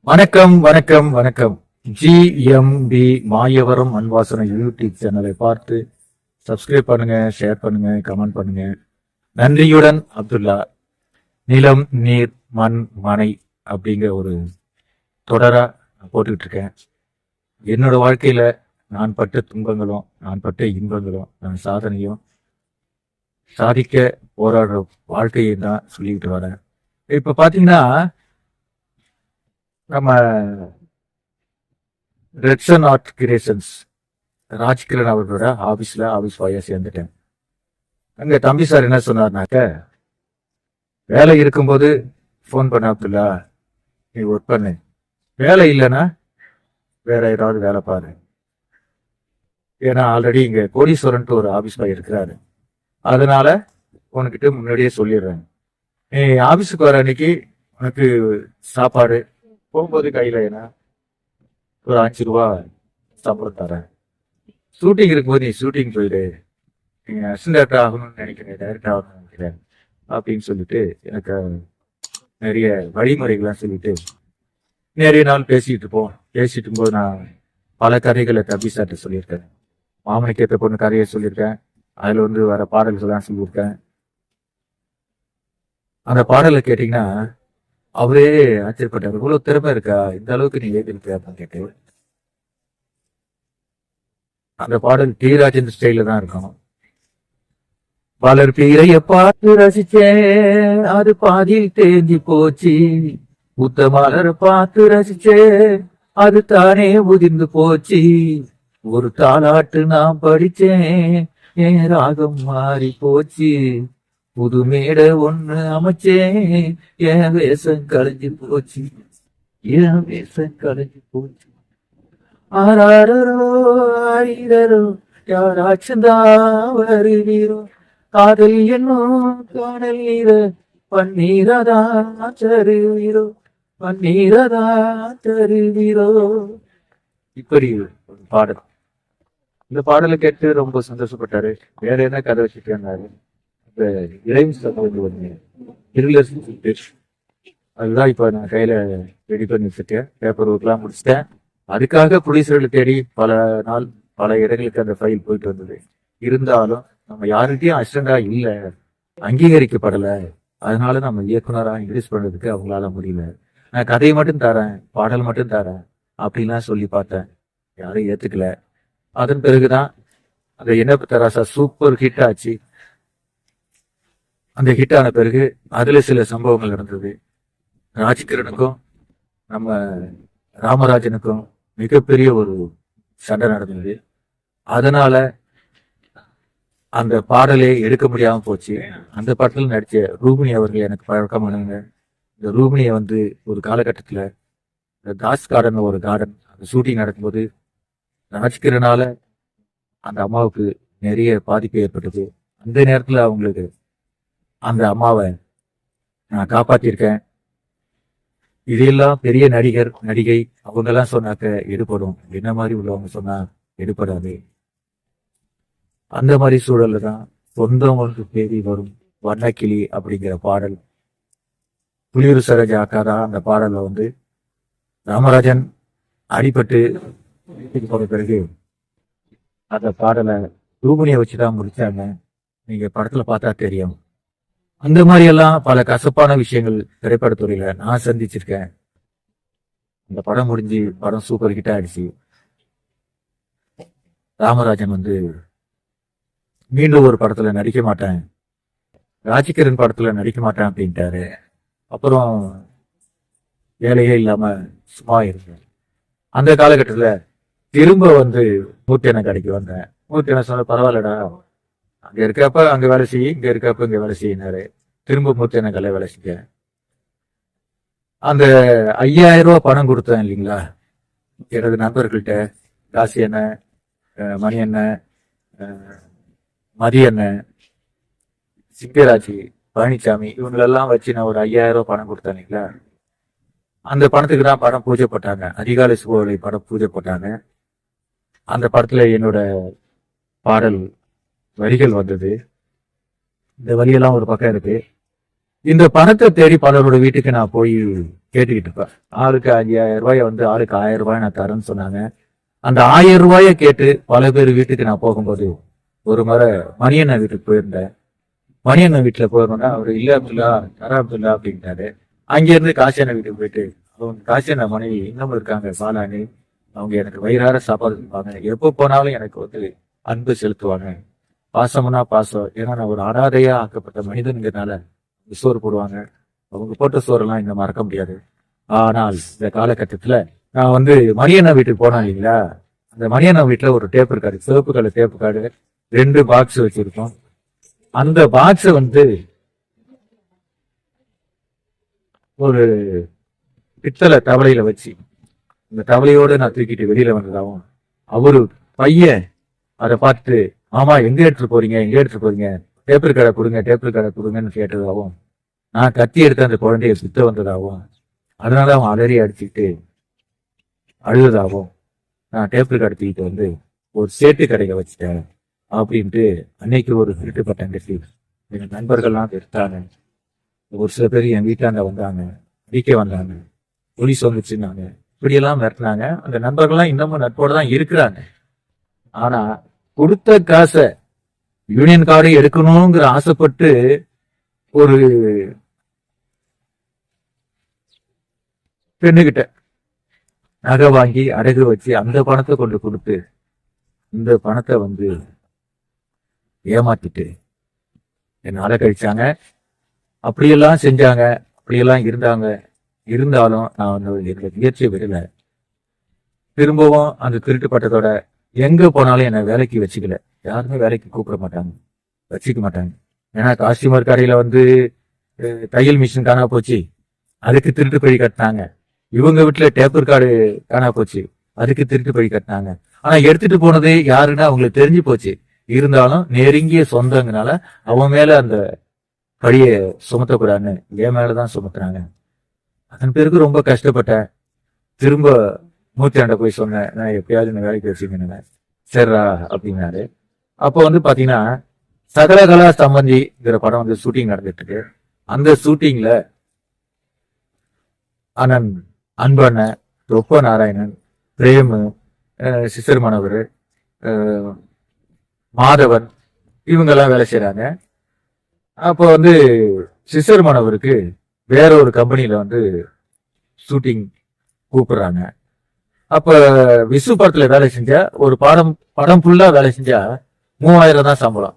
வணக்கம் வணக்கம் வணக்கம். ஜிஎம்பி மாயவரம் அன்வாசன யூடியூப் சேனலை பார்த்து சப்ஸ்கிரைப் பண்ணுங்க, ஷேர் பண்ணுங்க, கமெண்ட் பண்ணுங்க. நன்றியுடன் அப்துல்லா. நிலம், நீர், மண், மனை அப்படிங்கிற ஒரு தொடரா போட்டுக்கிட்டு இருக்கேன். என்னோட வாழ்க்கையில நான் பட்ட துன்பங்களும் நான் பட்ட இன்பங்களும் நான் சாதனையும் சாதிக்க போராடுற வாழ்க்கையை தான் சொல்லிக்கிட்டு வரேன். இப்ப பாத்தீங்கன்னா நம்ம ரெட்சன் ஆர்ட் கிரியேஷன்ஸ் ராஜ்கிரண் அவர்களோட ஆபீஸ் பாயா சேர்ந்துட்டேன். அங்க தம்பி சார் என்ன சொன்னார்னாக்க, வேலை இருக்கும்போது ஃபோன் பண்ண அப்துல்லா, நீ ஒர்க் பண்ணு, வேலை இல்லைன்னா வேற ஏதாவது வேலை பாரு. ஏன்னா ஆல்ரெடி இங்க கோடீஸ்வரன்ட்டு ஒரு ஆபீஸ் பாய் இருக்கிறாரு. அதனால உனக்கிட்ட முன்னாடியே சொல்லிடுறேன், நீ ஆபீஸுக்கு வர அன்னைக்கு உனக்கு சாப்பாடு போகும்போது கையில ஏன்னா ஒரு 5 ரூபா சம்பளம் தரேன். ஷூட்டிங் இருக்கும்போது நீ ஷூட்டிங் போயிடு, நீங்க அசிஸ்டன்ட் ஆகணும்னு நினைக்கிறேன், டைரக்டர் ஆகணும்னு நினைக்கிறேன் அப்படின்னு சொல்லிட்டு எனக்கு நிறைய வழிமுறைகள்லாம் சொல்லிட்டு நிறைய நாள் பேசிட்டு இருப்போம். பேசிட்டு இருக்கும்போது நான் பல கதைகளை தம்பி சார்ட்ட சொல்லியிருக்கேன். மாமனுக்கு ஏற்ற பொண்ணு கதையை சொல்லியிருக்கேன். அதுல வர பாடல்கள்லாம் சொல்லியிருக்கேன். அந்த பாடலை கேட்டீங்கன்னா அவரே ஆச்சரியப்பட்டார், இவ்வளவு திறமை இருக்கா, இந்த அளவுக்கு நீ எழுதியிருக்க அப்படின்னு கேட்டு. அந்த பாடல் டி ராஜேந்திர ஸ்டைல தான் இருக்கும். பலர் பீரைய பார்த்து ரசிச்சேன், அது பாதியில் தேஞ்சி போச்சு. புத்த மலரை பார்த்து ரசிச்சேன், அது தானே உதிர்ந்து போச்சு. ஒரு தாலாட்டு நான் படிச்சேன், என் ராகம் மாறி போச்சு. புது மேடை ஒண்ணு அமைச்சேன், என் வேஷம் கலைஞ்சு போச்சு. என் வேஷம் கலைஞ்சு போச்சு. ஆராரோ ஆயிரோ யாராச்சுந்தா வருவீரோ, காதல் என்னும் காணல் நீர பன்னீரதா தருவீரோ, பன்னீரதா தருவீரோ. இப்படி ஒரு பாடல். இந்த பாடலை கேட்டு ரொம்ப சந்தோஷப்பட்டாரு. வேற என்ன கதை வச்சுட்டாரு, இந்த இறைவு அதுதான் இப்ப நான் கையில ரெடி பண்ணி வச்சுட்டேன். பேப்பர் ஒர்க்லாம் முடிச்சிட்டேன். அதுக்காக ப்ரொடியூசர்களை தேடி பல நாள் பல இடங்களுக்கு அந்த ஃபைல் போயிட்டு வந்தது. இருந்தாலும் நம்ம யாருகிட்டையும் அசிஸ்டண்டா இல்லை, அங்கீகரிக்கப்படலை. அதனால நம்ம இயக்குனரா இன்க்ரீஸ் பண்றதுக்கு அவங்களால முடியல. நான் கதையை மட்டும் தரேன், பாடல் மட்டும் தரேன் அப்படின்லாம் சொல்லி பார்த்தேன். யாரும் ஏத்துக்கல. அதன் பிறகுதான் அந்த என்ன தராசா சூப்பர் ஹிட் ஆச்சு. அந்த ஹிட் ஆன பிறகு அதுல சில சம்பவங்கள் நடந்தது. ராஜ்கிரனுக்கும் நம்ம ராமராஜனுக்கும் மிகப்பெரிய ஒரு சண்டை நடந்தது. அதனால அந்த பாடலே எடுக்க முடியாம போச்சு. அந்த படத்துல நடிச்ச ரூபினி அவர்கள் எனக்கு பழக்கமானவங்க. இந்த ரூபினியை ஒரு காலகட்டத்துல இந்த தாஸ் கார்டன் ஒரு கார்டன் அந்த ஷூட்டிங் நடக்கும்போது ராஜ்கிரனால அந்த அம்மாவுக்கு நிறைய பாதிப்பு ஏற்பட்டது. அந்த நேரத்துல அவங்களுக்கு அந்த அம்மாவை நான் காப்பாத்திருக்கேன். இதெல்லாம் பெரிய நடிகர் நடிகை அவங்க எல்லாம் சொன்னாக்க எடுபடும், என்ன மாதிரி உள்ளவங்க சொன்னா எடுபடாது. அந்த மாதிரி சூழல்ல தான் சொந்தம் ஒன்று தேடி வரும் வண்ணக்கிளி அப்படிங்கிற பாடல். புலியூர் சரோஜா அக்கா தான் அந்த பாடல்ல ராமராஜன் அடிபட்டு போன பிறகு அந்த பாடலை ரூபினியை வச்சுதான் முடிச்சாங்க. நீங்க படத்துல பார்த்தா தெரியும். அந்த மாதிரி எல்லாம் பல கசப்பான விஷயங்கள் திரைப்படத்துறையில நான் சந்திச்சிருக்கேன். அந்த படம் முடிஞ்சு படம் சூப்பர் ஹிட் ஆயிடுச்சு. ராமராஜன் மீண்டும் ஒரு படத்துல நடிக்க மாட்டேன், ராஜ்கிரண் படத்துல நடிக்க மாட்டேன் அப்படின்ட்டாரு. அப்புறம் வேலையே இல்லாம சும்மா இருந்தேன். அந்த காலகட்டத்துல திரும்ப மூர்த்தியன கடைக்கு வந்தேன். மூர்த்தியன சொன்ன, பரவாயில்லடா, அங்க இருக்கப்ப அங்க வேலை செய்ய, இங்க இருக்கப்ப இங்க வேலை செய்யினாரு. திரும்ப மூர்த்தியன கலை வேலை செஞ்ச. அந்த 5000 ரூபாய் பணம் கொடுத்தேன் இல்லைங்களா எனது நண்பர்கள்ட்ட, காசி அண்ணன், மணி அண்ணன், மதி அண்ணன், சிங்கராஜி, பழனிசாமி இவங்களெல்லாம் வச்சு நான் ஒரு 5000 ரூபாய் பணம் கொடுத்தேன் இல்லைங்களா. அந்த பணத்துக்கு தான் படம் பூஜை போட்டாங்க. அதிகாலை சுபவேளை படம் பூஜை போட்டாங்க. அந்த படத்துல என்னோட பாடல் வரிகள் வந்தது. இந்த வரியெல்லாம் ஒரு பக்கம் இருக்கு. இந்த பணத்தை தேடி பலரோட வீட்டுக்கு நான் போய் கேட்டுக்கிட்டு இருப்பேன். ஆளுக்கு 5000 ரூபாயை வந்து ஆளுக்கு 1000 ரூபாய் நான் தரேன்னு சொன்னாங்க. அந்த 1000 ரூபாயை கேட்டு பல பேர் வீட்டுக்கு நான் போகும்போது ஒரு முறை மணியண்ணன் வீட்டுக்கு போயிருந்தேன். மணியண்ணன் வீட்டுல போயிருந்தோம்னா அவரு இல்ல அப்துல்லா தர அப்துல்லா அப்படின்ட்டாரு. அங்கிருந்து காசியண்ணன் வீட்டுக்கு போயிட்டு அவங்க காசியண்ணன் மனைவி இன்னமும் இருக்காங்க பாலானி. அவங்க எனக்கு வயிறார சாப்பாடு கொடுப்பாங்க. எப்போ போனாலும் எனக்கு வந்து அன்பு செலுத்துவாங்க. பாசம்னா பாசம். ஏன்னா நான் ஒரு அனாதையா ஆக்கப்பட்ட மனிதனுங்கிறதுனால சோறு போடுவாங்க. அவங்க போட்ட சோறெல்லாம் இங்க மறக்க முடியாது. ஆனால் இந்த காலகட்டத்துல நான் வந்து மணியண்ணா வீட்டுக்கு போனேன் இல்லைங்களா, அந்த மணியண்ணா வீட்டுல ஒரு டேப் இருக்காரு, சிவப்பு கலர் டேப் கார்டு, 2 பாக்ஸ் வச்சிருக்கோம். அந்த பாக்ஸ வந்து ஒரு பித்தளை தவளையில வச்சு இந்த தவளையோட நான் தூக்கிட்டு வெளியில வந்ததாகவும், அவரு பையன் அதை பார்த்து மாமா எங்க எடுத்துட்டு போறீங்க எங்க எடுத்துட்டு போறீங்க, டேப்பர் கடை கொடுங்க டேப்பர் கடை கொடுங்கன்னு கேட்டதாகவும், நான் கத்தி எடுத்து அந்த குழந்தைய சுத்த வந்ததாகவும், அதனால அவன் அலறி அடிச்சுக்கிட்டு அழுததாகவும், நான் டேப்பர் கடத்திக்கிட்டு வந்து ஒரு சேட்டு கடையில வச்சுட்டேன் அப்படின்ட்டு அன்னைக்கு ஒரு திருட்டு பட்டம் கட்டி எங்க நண்பர்கள்லாம் எடுத்தாங்க. ஒரு சில பேர் என் வீட்டாண்ட வந்தாங்க, அடிக்க வந்தாங்க, போலீஸ் வந்துச்சுன்னாங்க, இப்படியெல்லாம் மிரட்டினாங்க. அந்த நண்பர்கள்லாம் இன்னமும் நட்போட தான் இருக்கிறாங்க. ஆனா கொடுத்த காசை யூனியன் கார்டு எடுக்கணுங்கிற ஆசைப்பட்டு ஒரு பெண்ணுகிட்ட நகை வாங்கி அடகு வச்சு அந்த பணத்தை கொண்டு கொடுத்து இந்த பணத்தை வந்து ஏமாத்திட்டு என்ன அடக்கழிச்சாங்க. அப்படியெல்லாம் செஞ்சாங்க, அப்படியெல்லாம் இருந்தாங்க. இருந்தாலும் நான் வந்து என்னோட முயற்சியை விடல. திரும்பவும் அந்த திருட்டு பட்டத்தோட எங்க போனாலும் என்னை வேலைக்கு வச்சுக்கல. யாருமே வேலைக்கு கூப்பிட மாட்டாங்க, வச்சுக்க மாட்டாங்க. ஏன்னா காஸ்டியூமர் கடையில வந்து தையல் மிஷின் காணா போச்சு, அதுக்கு திருட்டு பழி கட்டினாங்க. இவங்க வீட்டுல டேப்பர் கார்டு காணா போச்சு, அதுக்கு திருட்டு பழி கட்டினாங்க. ஆனா எடுத்துட்டு போனது யாருன்னா அவங்களுக்கு தெரிஞ்சு போச்சு. இருந்தாலும் நெருங்கிய சொந்தங்கனால அவன் மேல அந்த பழிய சுமத்தக்கூடாதுன்னு என் மேலதான் சுமத்துறாங்க. அதன் பிறகு ரொம்ப கஷ்டப்பட்டேன். திரும்ப மூச்சாண்ட போய் சொன்னேன், நான் எப்பயாவது இந்த வேலைக்கு வச்சுக்கணும். சரிடா அப்படின்னாரு. அப்போ வந்து பாத்தீங்கன்னா சகலகலா சம்பந்திங்கிற படம் வந்து ஷூட்டிங் நடந்துட்டு இருக்கு. அந்த ஷூட்டிங்ல அண்ணன் அன்பண்ணன், ரொப்ப நாராயணன், பிரேமு, சிசர் மனவர், மாதவன் இவங்கெல்லாம் வேலை செய்யறாங்க. அப்போ வந்து சிசர் மனவருக்கு வேற ஒரு கம்பெனியில வந்து ஷூட்டிங் கூப்பிடுறாங்க. அப்ப விசு படத்துல வேலை செஞ்சா ஒரு படம் ஃபுல்லா வேலை செஞ்சா 3000 தான் சம்பளம்.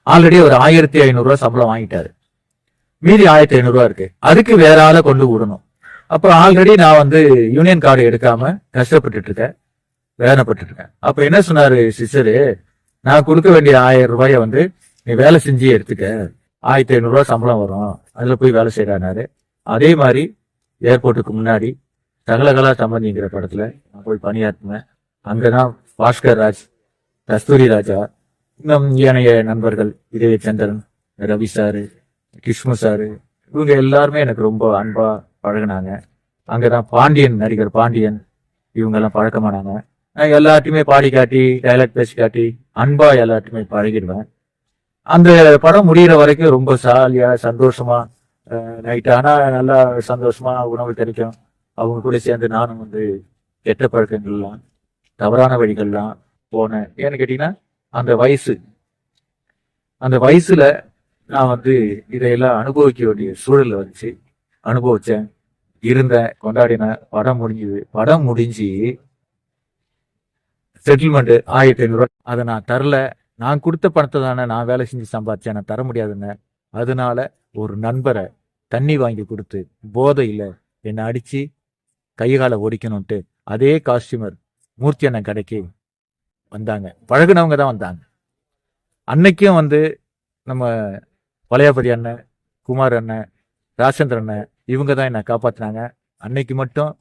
ஆல்ரெடி ஒரு 1500 ரூபாய் சம்பளம் வாங்கிட்டாரு. மீதி 1500 ரூபாய் இருக்கு, அதுக்கு வேற ஆளை கொண்டு விடணும். அப்ப ஆல்ரெடி நான் வந்து யூனியன் கார்டு எடுக்காம கஷ்டப்பட்டுட்டு இருக்கேன், வேதனைப்பட்டு இருக்கேன். அப்ப என்ன சொன்னாரு சிஸ்டரு, நான் கொடுக்க வேண்டிய 1000 ரூபாய வந்து நீ வேலை செஞ்சு எடுத்துக்க, 1500 ரூபாய் சம்பளம் வரும், அதுல போய் வேலை செய்யறாரு. அதே மாதிரி ஏர்போர்ட்டுக்கு முன்னாடி சகலகலா சம்பந்திங்கிற படத்துல நான் போய் பணியாற்றினேன். அங்கதான் பாஸ்கர் ராஜ், கஸ்தூரி ராஜா, இன்னும் ஏனைய நண்பர்கள் இதயச்சந்திரன், ரவி சாரு, கிஷ்மு சாரு, இவங்க எல்லாருமே எனக்கு ரொம்ப அன்பா பழகினாங்க. அங்கதான் பாண்டியன், நடிகர் பாண்டியன், இவங்க எல்லாம் பழக்கமானாங்க. நான் எல்லாத்தையுமே பாடி காட்டி டைலாக் பேசி காட்டி அன்பா எல்லாத்தையுமே பழகிடுவேன். அந்த படம் முடிகிற வரைக்கும் ரொம்ப ஜாலியா சந்தோஷமா, நைட் ஆனா நல்லா சந்தோஷமா உணவு கிடைக்கும். அவங்க கூட சேர்ந்து நானும் வந்து கெட்ட பழக்கங்கள்லாம் தவறான வழிகள்லாம் போனேன். ஏன்னு கேட்டீங்கன்னா அந்த வயசுல நான் வந்து இதையெல்லாம் அனுபவிக்க வேண்டிய சூழல் வந்துச்சு. அனுபவிச்சேன், இருந்தேன், கொண்டாடினேன். படம் முடிஞ்சு செட்டில்மெண்ட் 1500 அதை நான் தரல. நான் கொடுத்த பணத்தை தானே நான் வேலை செஞ்சு சம்பாதிச்சேன், நான் தர முடியாதுன்னு. அதனால ஒரு நண்பரை தண்ணி வாங்கி கொடுத்து போதையில் என்னை அடிச்சு கைகால ஓடிக்கணும்ட்டு அதே காஸ்டியூமர் மூர்த்தி அண்ணன் கடைக்கு வந்தாங்க. பழகுனவங்க தான் வந்தாங்க. அன்னைக்கும் வந்து நம்ம வளையாபதி அண்ணன், குமார் அண்ணன், ராசேந்திர அண்ணன் இவங்க தான் என்னை காப்பாற்றினாங்க. அன்னைக்கு மட்டும்